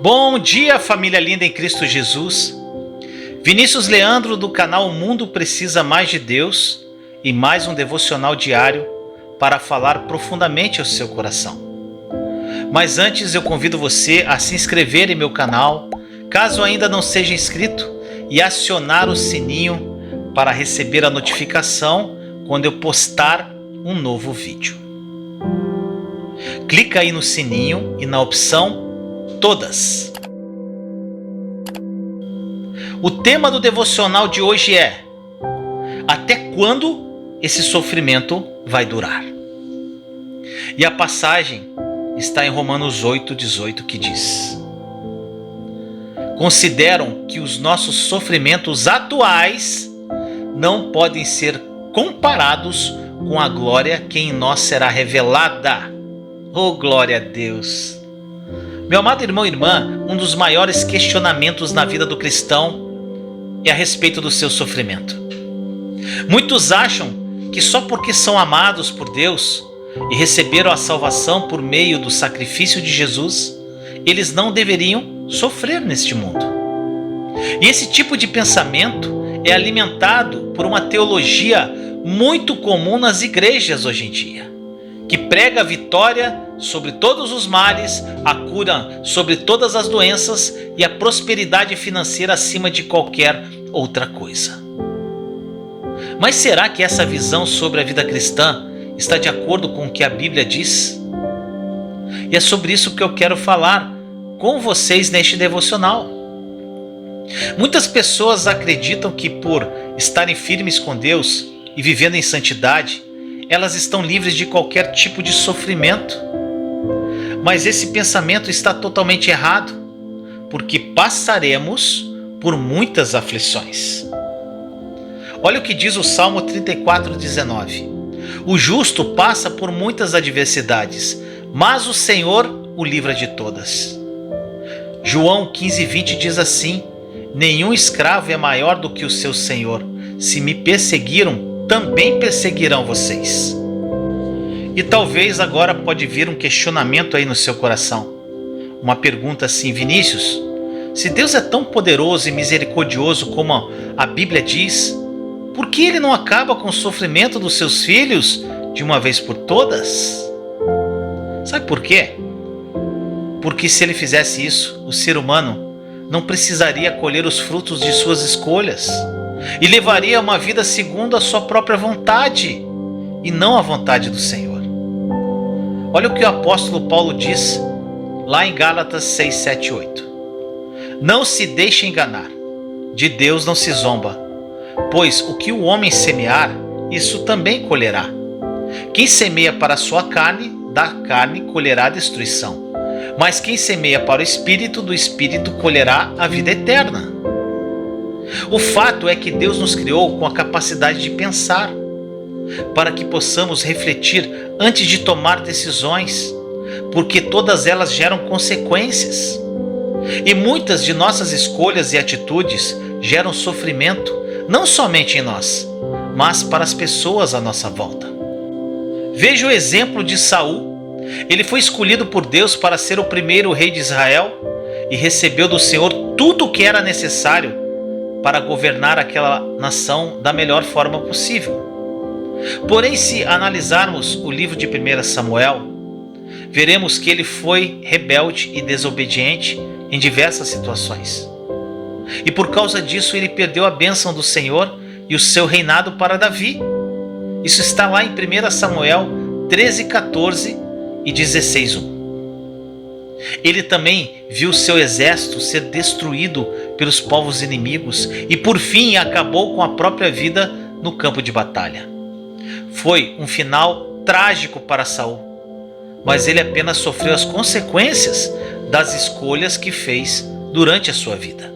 Bom dia, família linda em Cristo Jesus. Vinícius Leandro do canal O Mundo Precisa Mais de Deus e mais um devocional diário para falar profundamente ao seu coração. Mas antes eu convido você a se inscrever em meu canal, caso ainda não seja inscrito, e acionar o sininho para receber a notificação quando eu postar um novo vídeo. Clica aí no sininho e na opção Todas. O tema do devocional de hoje é: até quando esse sofrimento vai durar? E a passagem está em Romanos 8:18, que diz: consideram que os nossos sofrimentos atuais não podem ser comparados com a glória que em nós será revelada. Oh, glória a Deus! Meu amado irmão e irmã, um dos maiores questionamentos na vida do cristão é a respeito do seu sofrimento. Muitos acham que só porque são amados por Deus e receberam a salvação por meio do sacrifício de Jesus, eles não deveriam sofrer neste mundo. E esse tipo de pensamento é alimentado por uma teologia muito comum nas igrejas hoje em dia, que prega a vitória sobre todos os males, a cura sobre todas as doenças e a prosperidade financeira acima de qualquer outra coisa. Mas será que essa visão sobre a vida cristã está de acordo com o que a Bíblia diz? E é sobre isso que eu quero falar com vocês neste devocional. Muitas pessoas acreditam que por estarem firmes com Deus e vivendo em santidade, elas estão livres de qualquer tipo de sofrimento. Mas esse pensamento está totalmente errado, porque passaremos por muitas aflições. Olha o que diz o Salmo 34:19. O justo passa por muitas adversidades, mas o Senhor o livra de todas. João 15:20 diz assim: nenhum escravo é maior do que o seu senhor. Se me perseguiram, também perseguirão vocês. E talvez agora pode vir um questionamento aí no seu coração. Uma pergunta assim: Vinícius, se Deus é tão poderoso e misericordioso como a Bíblia diz, por que Ele não acaba com o sofrimento dos seus filhos de uma vez por todas? Sabe por quê? Porque se Ele fizesse isso, o ser humano não precisaria colher os frutos de suas escolhas e levaria uma vida segundo a sua própria vontade e não a vontade do Senhor. Olha o que o apóstolo Paulo diz lá em Gálatas 6, 7, 8. Não se deixe enganar, de Deus não se zomba, pois o que o homem semear, isso também colherá. Quem semeia para a sua carne, da carne colherá a destruição. Mas quem semeia para o Espírito, do Espírito colherá a vida eterna. O fato é que Deus nos criou com a capacidade de pensar, para que possamos refletir antes de tomar decisões, porque todas elas geram consequências. E muitas de nossas escolhas e atitudes geram sofrimento, não somente em nós, mas para as pessoas à nossa volta. Veja o exemplo de Saul. Ele foi escolhido por Deus para ser o primeiro rei de Israel e recebeu do Senhor tudo o que era necessário para governar aquela nação da melhor forma possível. Porém, se analisarmos o livro de 1 Samuel, veremos que ele foi rebelde e desobediente em diversas situações. E por causa disso ele perdeu a bênção do Senhor e o seu reinado para Davi. Isso está lá em 1 Samuel 13:14 e 16:1. Ele também viu seu exército ser destruído pelos povos inimigos e por fim acabou com a própria vida no campo de batalha. Foi um final trágico para Saul, mas ele apenas sofreu as consequências das escolhas que fez durante a sua vida.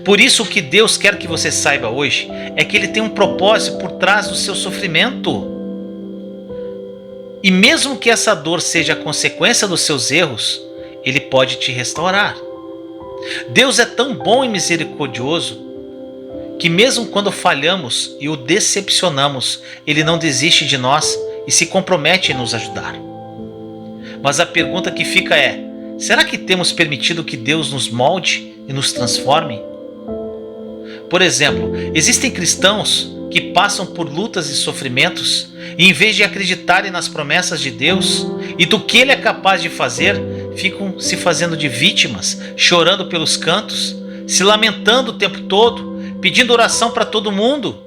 Por isso, o que Deus quer que você saiba hoje é que Ele tem um propósito por trás do seu sofrimento. E mesmo que essa dor seja a consequência dos seus erros, Ele pode te restaurar. Deus é tão bom e misericordioso que mesmo quando falhamos e o decepcionamos, Ele não desiste de nós e se compromete em nos ajudar. Mas a pergunta que fica é: Será que temos permitido que Deus nos molde e nos transforme? Por exemplo, existem cristãos que passam por lutas e sofrimentos e, em vez de acreditarem nas promessas de Deus e do que Ele é capaz de fazer, ficam se fazendo de vítimas, chorando pelos cantos, se lamentando o tempo todo, pedindo oração para todo mundo.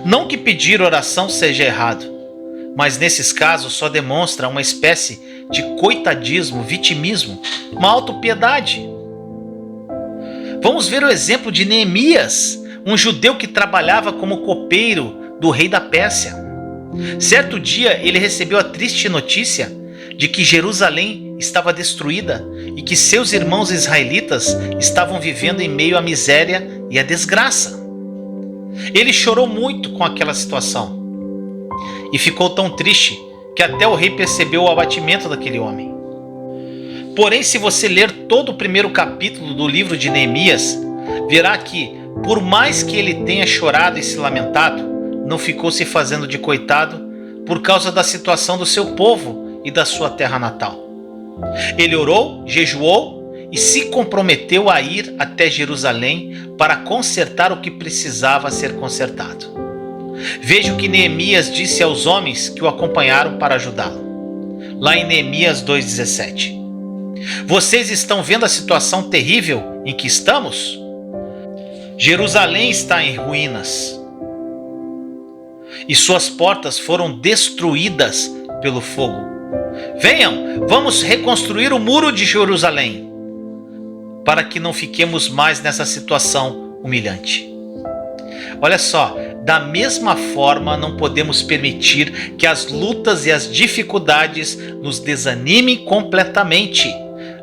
Não que pedir oração seja errado, mas nesses casos só demonstra uma espécie de coitadismo, vitimismo, uma autopiedade. Vamos ver o exemplo de Neemias, um judeu que trabalhava como copeiro do rei da Pérsia. Certo dia ele recebeu a triste notícia de que Jerusalém estava destruída e que seus irmãos israelitas estavam vivendo em meio à miséria e à desgraça. Ele chorou muito com aquela situação e ficou tão triste que até o rei percebeu o abatimento daquele homem. Porém, se você ler todo o primeiro capítulo do livro de Neemias, verá que, por mais que ele tenha chorado e se lamentado, não ficou se fazendo de coitado por causa da situação do seu povo e da sua terra natal. Ele orou, jejuou e se comprometeu a ir até Jerusalém para consertar o que precisava ser consertado. Veja o que Neemias disse aos homens que o acompanharam para ajudá-lo. Lá em Neemias 2,17. Vocês estão vendo a situação terrível em que estamos? Jerusalém está em ruínas e suas portas foram destruídas pelo fogo. Venham, vamos reconstruir o muro de Jerusalém, para que não fiquemos mais nessa situação humilhante. Olha só, da mesma forma não podemos permitir que as lutas e as dificuldades nos desanimem completamente.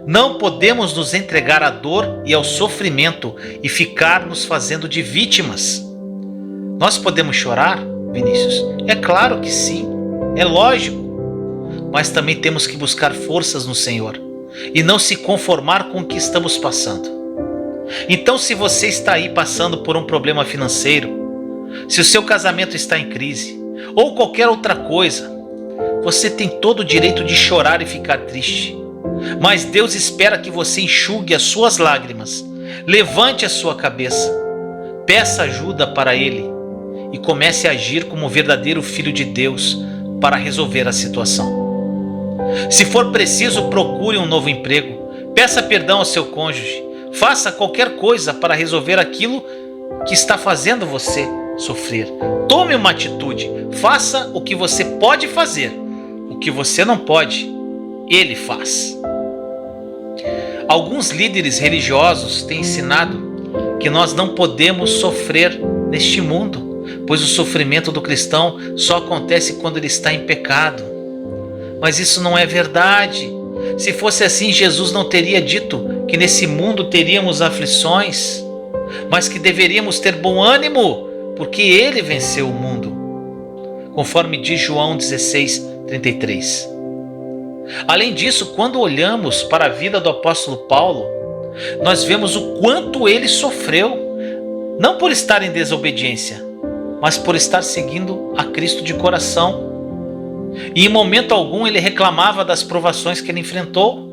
Não podemos nos entregar à dor e ao sofrimento e ficar nos fazendo de vítimas. Nós podemos chorar, Vinícius? É claro que sim, é lógico. Mas também temos que buscar forças no Senhor e não se conformar com o que estamos passando. Então, se você está aí passando por um problema financeiro, se o seu casamento está em crise ou qualquer outra coisa, você tem todo o direito de chorar e ficar triste. Mas Deus espera que você enxugue as suas lágrimas, levante a sua cabeça, peça ajuda para Ele e comece a agir como um verdadeiro filho de Deus para resolver a situação. Se for preciso, procure um novo emprego, peça perdão ao seu cônjuge, faça qualquer coisa para resolver aquilo que está fazendo você sofrer. Tome uma atitude, faça o que você pode fazer, o que você não pode, Ele faz. Alguns líderes religiosos têm ensinado que nós não podemos sofrer neste mundo, pois o sofrimento do cristão só acontece quando ele está em pecado. Mas isso não é verdade. Se fosse assim, Jesus não teria dito que nesse mundo teríamos aflições, mas que deveríamos ter bom ânimo, porque Ele venceu o mundo, conforme diz João 16:33. Além disso, quando olhamos para a vida do apóstolo Paulo, nós vemos o quanto ele sofreu, não por estar em desobediência, mas por estar seguindo a Cristo de coração. E em momento algum ele reclamava das provações que ele enfrentou.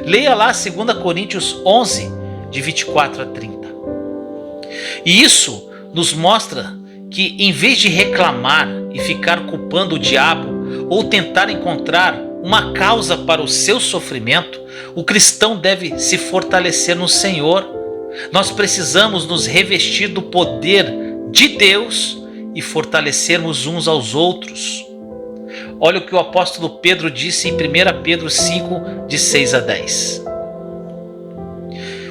Leia lá 2 Coríntios 11, de 24 a 30. E isso nos mostra que, em vez de reclamar e ficar culpando o diabo ou tentar encontrar uma causa para o seu sofrimento, o cristão deve se fortalecer no Senhor. Nós precisamos nos revestir do poder de Deus e fortalecermos uns aos outros. Olha o que o apóstolo Pedro disse em 1 Pedro 5, de 6 a 10.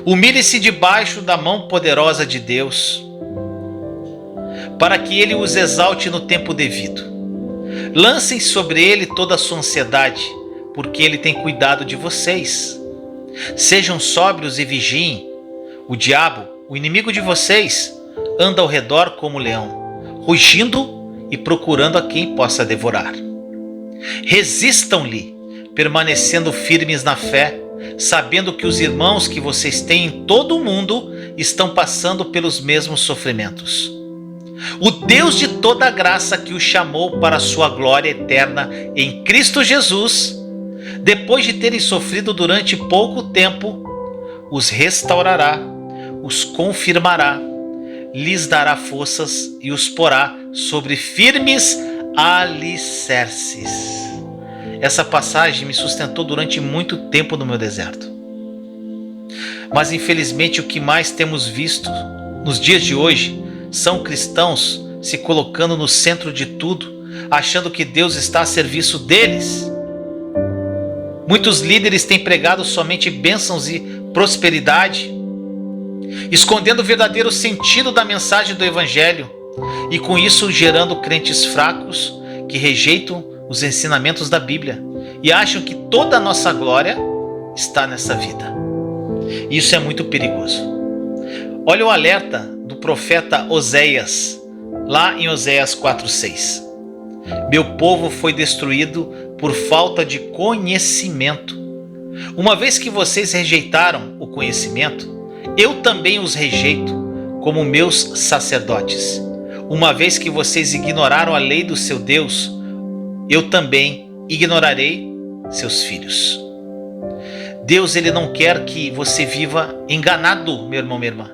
Humilhe-se debaixo da mão poderosa de Deus, para que Ele os exalte no tempo devido. Lancem sobre Ele toda a sua ansiedade, porque Ele tem cuidado de vocês. Sejam sóbrios e vigiem. O diabo, o inimigo de vocês, anda ao redor como leão, rugindo e procurando a quem possa devorar. Resistam-lhe, permanecendo firmes na fé, sabendo que os irmãos que vocês têm em todo o mundo estão passando pelos mesmos sofrimentos. O Deus de toda graça que os chamou para a sua glória eterna em Cristo Jesus, Depois de terem sofrido durante pouco tempo, os restaurará, os confirmará, lhes dará forças e os porá sobre firmes alicerces. Essa passagem me sustentou durante muito tempo no meu deserto. Mas infelizmente o que mais temos visto nos dias de hoje são cristãos se colocando no centro de tudo, achando que Deus está a serviço deles. Muitos líderes têm pregado somente bênçãos e prosperidade, escondendo o verdadeiro sentido da mensagem do Evangelho e com isso gerando crentes fracos que rejeitam os ensinamentos da Bíblia e acham que toda a nossa glória está nessa vida. Isso é muito perigoso. Olha o alerta do profeta Oséias, lá em Oséias 4:6. Meu povo foi destruído por falta de conhecimento. Uma vez que vocês rejeitaram o conhecimento, eu também os rejeito como meus sacerdotes. Uma vez que vocês ignoraram a lei do seu Deus, eu também ignorarei seus filhos. Deus, ele não quer que você viva enganado, meu irmão, minha irmã.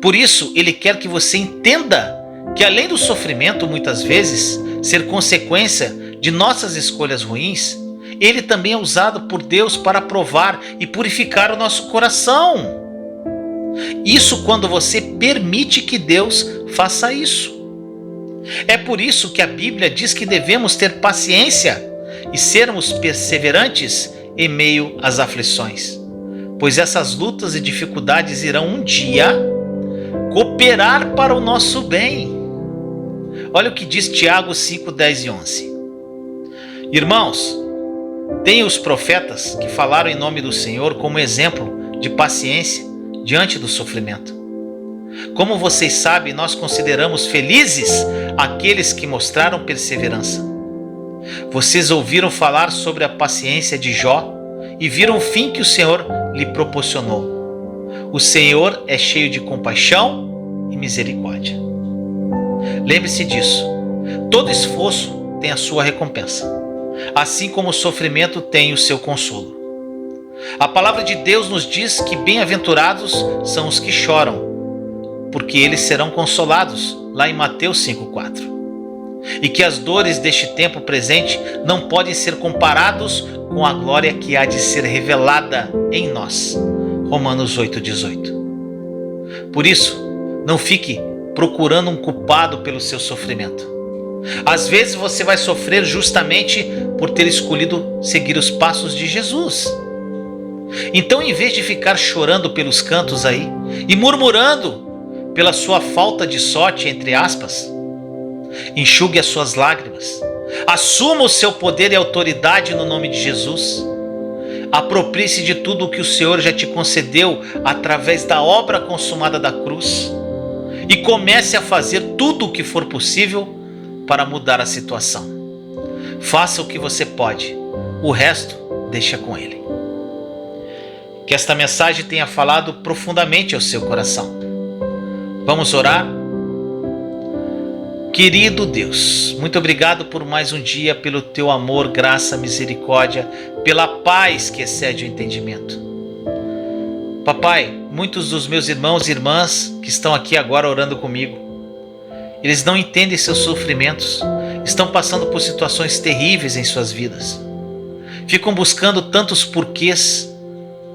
Por isso, ele quer que você entenda que além do sofrimento, muitas vezes, ser consequência de nossas escolhas ruins, ele também é usado por Deus para provar e purificar o nosso coração. Isso quando você permite que Deus faça isso. É por isso que a Bíblia diz que devemos ter paciência e sermos perseverantes em meio às aflições, pois essas lutas e dificuldades irão um dia cooperar para o nosso bem. Olha o que diz Tiago 5, 10 e 11. Irmãos, tenham os profetas que falaram em nome do Senhor como exemplo de paciência diante do sofrimento. Como vocês sabem, nós consideramos felizes aqueles que mostraram perseverança. Vocês ouviram falar sobre a paciência de Jó e viram o fim que o Senhor lhe proporcionou. O Senhor é cheio de compaixão e misericórdia. Lembre-se disso. Todo esforço tem a sua recompensa, assim como o sofrimento tem o seu consolo. A palavra de Deus nos diz que bem-aventurados são os que choram, porque eles serão consolados, lá em Mateus 5,4. E que as dores deste tempo presente não podem ser comparados com a glória que há de ser revelada em nós. Romanos 8,18. Por isso, não fique procurando um culpado pelo seu sofrimento. Às vezes você vai sofrer justamente por ter escolhido seguir os passos de Jesus. Então, em vez de ficar chorando pelos cantos aí e murmurando pela sua falta de sorte, entre aspas, enxugue as suas lágrimas, assuma o seu poder e autoridade no nome de Jesus, aproprie-se de tudo o que o Senhor já te concedeu através da obra consumada da cruz e comece a fazer tudo o que for possível para mudar a situação. Faça o que você pode, o resto deixa com Ele. Que esta mensagem tenha falado profundamente ao seu coração. Vamos orar? Querido Deus, muito obrigado por mais um dia, pelo teu amor, graça, misericórdia, pela paz que excede o entendimento. Papai, muitos dos meus irmãos e irmãs que estão aqui agora orando comigo, eles não entendem seus sofrimentos, estão passando por situações terríveis em suas vidas. Ficam buscando tantos porquês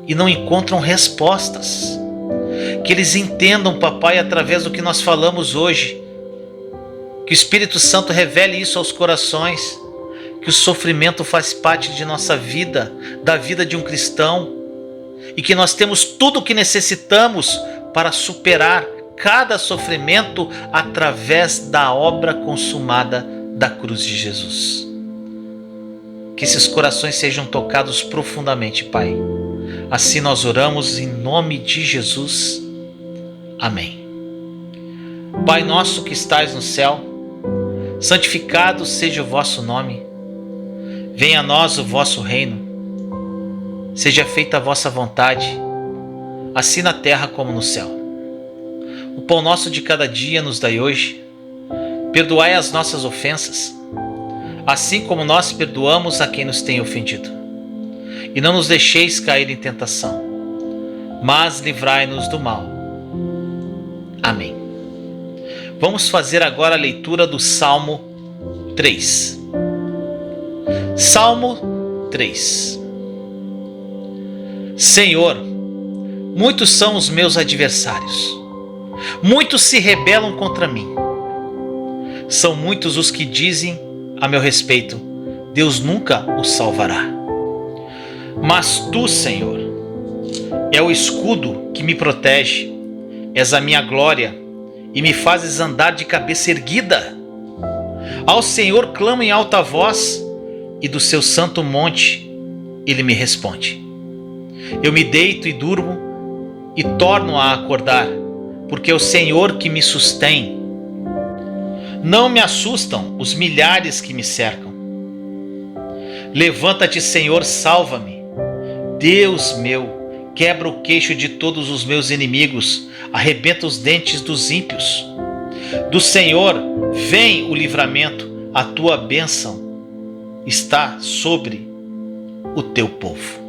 e não encontram respostas. Que eles entendam, papai, através do que nós falamos hoje, que o Espírito Santo revele isso aos corações, que o sofrimento faz parte de nossa vida, da vida de um cristão, e que nós temos tudo o que necessitamos para superar cada sofrimento através da obra consumada da cruz de Jesus. Que esses corações sejam tocados profundamente, Pai. Assim nós oramos em nome de Jesus. Amém. Pai nosso que estais no céu, santificado seja o vosso nome. Venha a nós o vosso reino. Seja feita a vossa vontade, assim na terra como no céu. O pão nosso de cada dia nos dai hoje. Perdoai as nossas ofensas, assim como nós perdoamos a quem nos tem ofendido. E não nos deixeis cair em tentação, mas livrai-nos do mal. Amém. Vamos fazer agora a leitura do Salmo 3. Salmo 3. Senhor, muitos são os meus adversários. Muitos se rebelam contra mim. São muitos os que dizem a meu respeito: Deus nunca o salvará. Mas tu, Senhor, é o escudo que me protege, és a minha glória e me fazes andar de cabeça erguida. Ao Senhor clamo em alta voz e do seu santo monte ele me responde. Eu me deito e durmo e torno a acordar, porque é o Senhor que me sustém. Não me assustam os milhares que me cercam. Levanta-te, Senhor, salva-me. Deus meu, quebra o queixo de todos os meus inimigos, arrebenta os dentes dos ímpios. Do Senhor vem o livramento, a tua bênção está sobre o teu povo.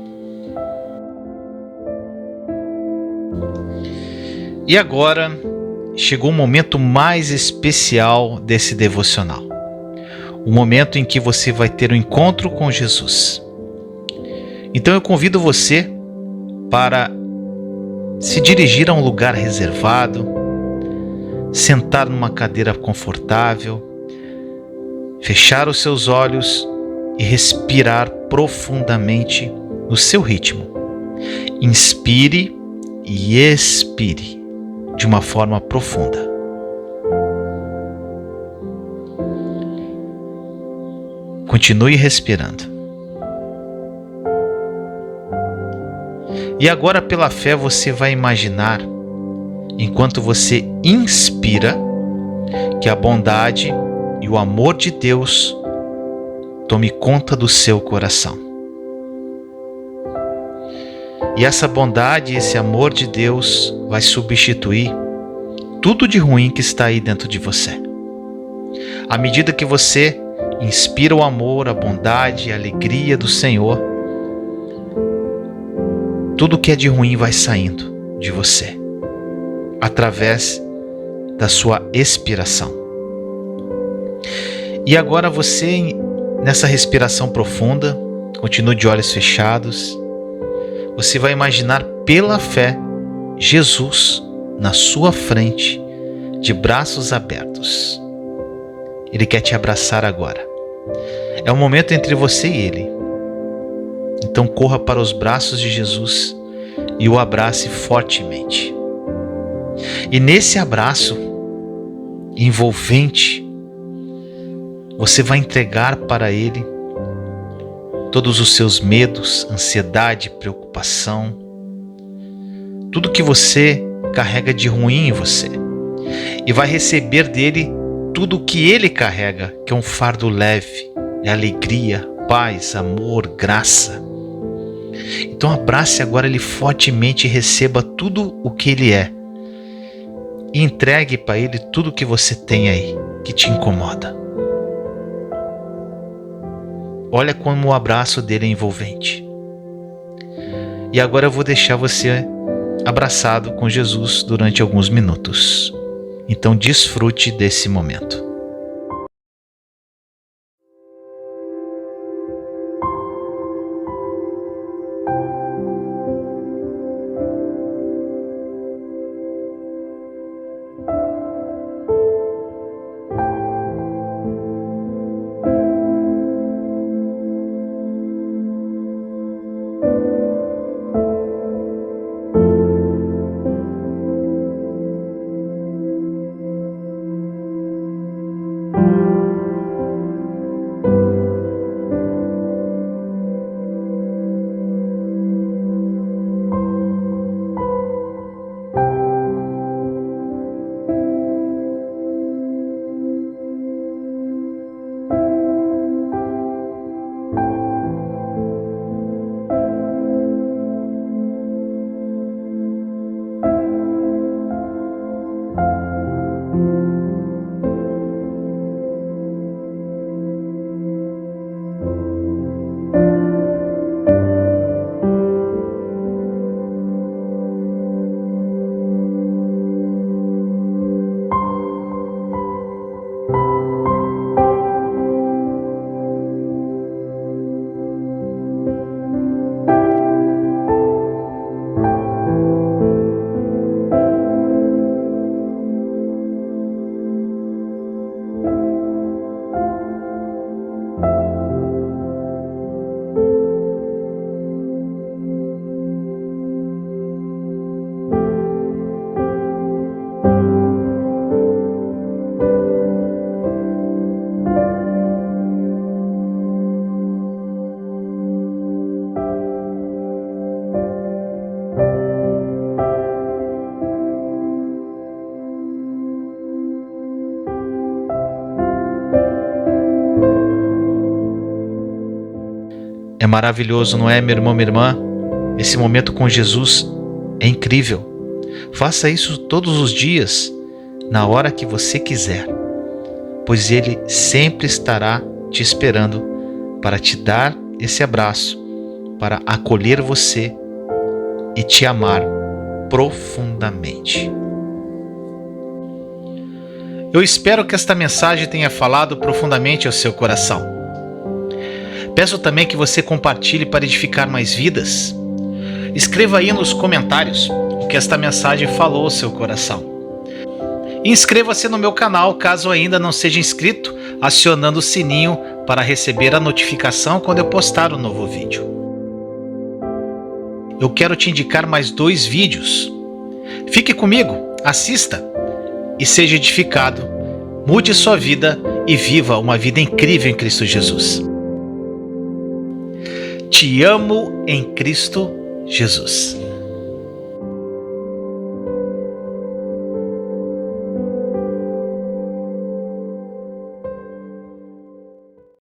E agora chegou o momento mais especial desse devocional. O momento em que você vai ter um encontro com Jesus. Então eu convido você para se dirigir a um lugar reservado, sentar numa cadeira confortável, fechar os seus olhos e respirar profundamente no seu ritmo. Inspire e expire de uma forma profunda. Continue respirando. E agora, pela fé, você vai imaginar, enquanto você inspira, que a bondade e o amor de Deus tome conta do seu coração. E essa bondade e esse amor de Deus vai substituir tudo de ruim que está aí dentro de você. À medida que você inspira o amor, a bondade e a alegria do Senhor, tudo que é de ruim vai saindo de você, através da sua expiração. E agora você, nessa respiração profunda, continue de olhos fechados. Você vai imaginar pela fé Jesus na sua frente, de braços abertos. Ele quer te abraçar agora. É um momento entre você e Ele. Então corra para os braços de Jesus e o abrace fortemente. E nesse abraço envolvente, você vai entregar para Ele todos os seus medos, ansiedade, preocupação, tudo que você carrega de ruim em você, e vai receber dele tudo o que ele carrega, que é um fardo leve, é alegria, paz, amor, graça. Então abrace agora ele fortemente e receba tudo o que ele é, e entregue para ele tudo o que você tem aí, que te incomoda. Olha como o abraço dele é envolvente. E agora eu vou deixar você abraçado com Jesus durante alguns minutos. Então desfrute desse momento. É maravilhoso, não é, meu irmão, minha irmã? Esse momento com Jesus é incrível. Faça isso todos os dias, na hora que você quiser, pois Ele sempre estará te esperando para te dar esse abraço, para acolher você e te amar profundamente. Eu espero que esta mensagem tenha falado profundamente ao seu coração. Peço também que você compartilhe para edificar mais vidas. Escreva aí nos comentários o que esta mensagem falou ao seu coração. E inscreva-se no meu canal caso ainda não seja inscrito, acionando o sininho para receber a notificação quando eu postar um novo vídeo. Eu quero te indicar mais 2 vídeos. Fique comigo, assista e seja edificado. Mude sua vida e viva uma vida incrível em Cristo Jesus. Te amo em Cristo Jesus.